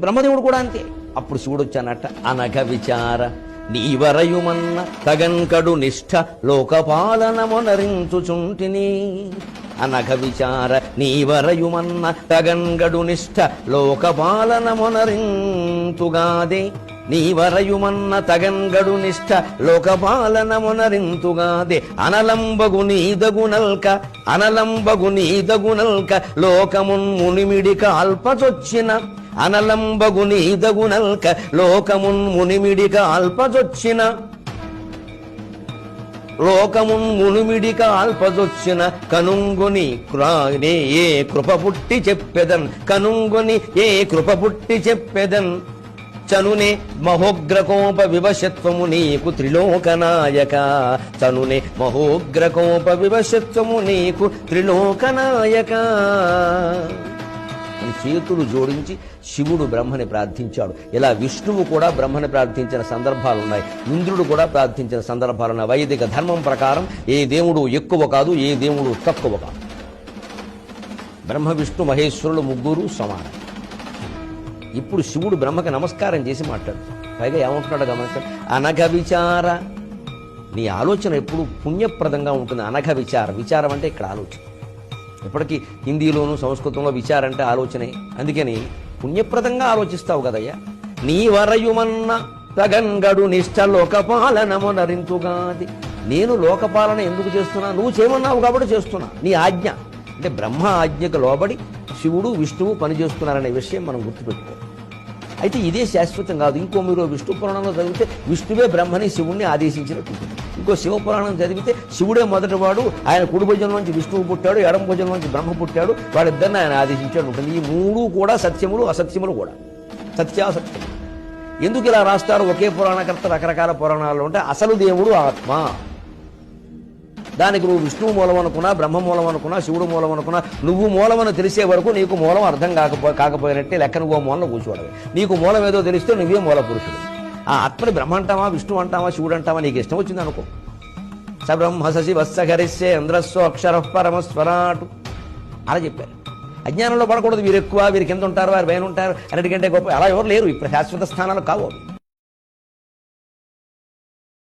బ్రహ్మదేవుడు కూడా అంతే. అప్పుడు శివుడు వచ్చానట, అనఘ విచార నీవరయుమన్న తగన్కడు నిష్ఠ లోకపాలనమొనరించుచుంటిని. అనఘ విచార నీవరయుమన్న తగన్గడు నిష్ఠ లోకపాలనమొనరింతుగాదే. నీవరయుమన్న తగన్గడు నిష్ఠ లోకపాలనమొనరింతుగాదే. అనలంబగు నీదగునల్క లోకమున్ మునిమిడిక అల్పచొచ్చిన. అనలంబగు నీదగునల్క లోకమున్ మునిమిడిక అల్పజొచ్చిన. లోకమున్ మునిమిడిక అల్పజొచ్చిన కనుంగుని ఏ కృప పుట్టి చెప్పెదన్. కనుంగుని ఏ కృప పుట్టి చెప్పెదన్. చనునే మహోగ్రకోప వివశత్వము నీకు త్రిలోకనాయక. చనునే మహోగ్రకోప వివశత్వము నీకు త్రిలోకనాయక అని చేతులు జోడించి శివుడు బ్రహ్మని ప్రార్థించాడు. ఇలా విష్ణువు కూడా బ్రహ్మని ప్రార్థించిన సందర్భాలున్నాయి, ఇంద్రుడు కూడా ప్రార్థించిన సందర్భాలున్నాయి. వైదిక ధర్మం ప్రకారం ఏ దేవుడు ఎక్కువ కాదు, ఏ దేవుడు తక్కువ కాదు. బ్రహ్మ విష్ణు మహేశ్వరులు ముగ్గురు సమానం. ఇప్పుడు శివుడు బ్రహ్మకి నమస్కారం చేసి మాట్లాడుతాడు. పైగా ఏమంటున్నాడు గమనించండి, అనఘ విచార. నీ ఆలోచన ఎప్పుడు పుణ్యప్రదంగా ఉంటుంది. అనఘ విచార, విచారం అంటే ఇక్కడ ఆలోచన. ఇప్పటికీ హిందీలోను సంస్కృతంలో విచారం అంటే ఆలోచనే. అందుకని పుణ్యప్రదంగా ఆలోచిస్తావు కదయ్యా. నీ వరయుమన్న తగన్గడు నిష్ఠ లోకపాలనమొనరింతుగాది. నేను లోకపాలన ఎందుకు చేస్తున్నా? నువ్వు చేయమన్నావు కాబట్టి చేస్తున్నా. నీ ఆజ్ఞ అంటే బ్రహ్మ ఆజ్ఞకు లోబడి శివుడు విష్ణువు పనిచేస్తున్నారనే విషయం మనం గుర్తుపెట్టుకో. అయితే ఇదే శాశ్వతం కాదు. ఇంకో మీరు విష్ణు పురాణంలో చదివితే విష్ణువే బ్రహ్మని శివుణ్ణి ఆదేశించినట్టు. ఇంకో శివపురాణం చదివితే శివుడే మొదటివాడు, ఆయన కుడి భుజం నుంచి విష్ణువు పుట్టాడు, ఎడమ భుజం నుంచి బ్రహ్మ పుట్టాడు, వాడిద్దరిని ఆయన ఆదేశించాడు ఉంటుంది. ఈ మూడు కూడా సత్యములు అసత్యములు కూడా, సత్యాసత్యములు. ఎందుకు ఇలా రాస్తారు? ఒకే పురాణకర్త రకరకాల పురాణాలు ఉంటే అసలు దేవుడు ఆత్మ. దానికి నువ్వు విష్ణువు మూలం అనుకున్నా, బ్రహ్మ మూలం అనుకున్నా, శివుడు మూలం అనుకున్నా, నువ్వు మూలమని తెలిసే వరకు నీకు మూలం అర్థం కాకపోయినట్టే లెక్క. నువ్వు మూలంలో కూర్చోవడమే. నీకు మూలం ఏదో తెలిస్తే నువ్వే మూల పురుషుడు. ఆ ఆత్మని బ్రహ్మ అంటావా, విష్ణు అంటావా, శివుడు అంటావా, నీకు ఇష్టం వచ్చింది అనుకో. స బ్రహ్మ శశి వత్సహరిస్యే ఇంద్రస్వ అక్షర పరమస్వరాటు అలా చెప్పారు. అజ్ఞానంలో పడకూడదు. వీరు ఎక్కువ, వీరికి ఎంత ఉంటారు, వారి పైన ఉంటారు, అన్నిటికంటే గొప్ప అలా ఎవరు లేరు. ఇప్పుడు శాశ్వత స్థానాలు కావు.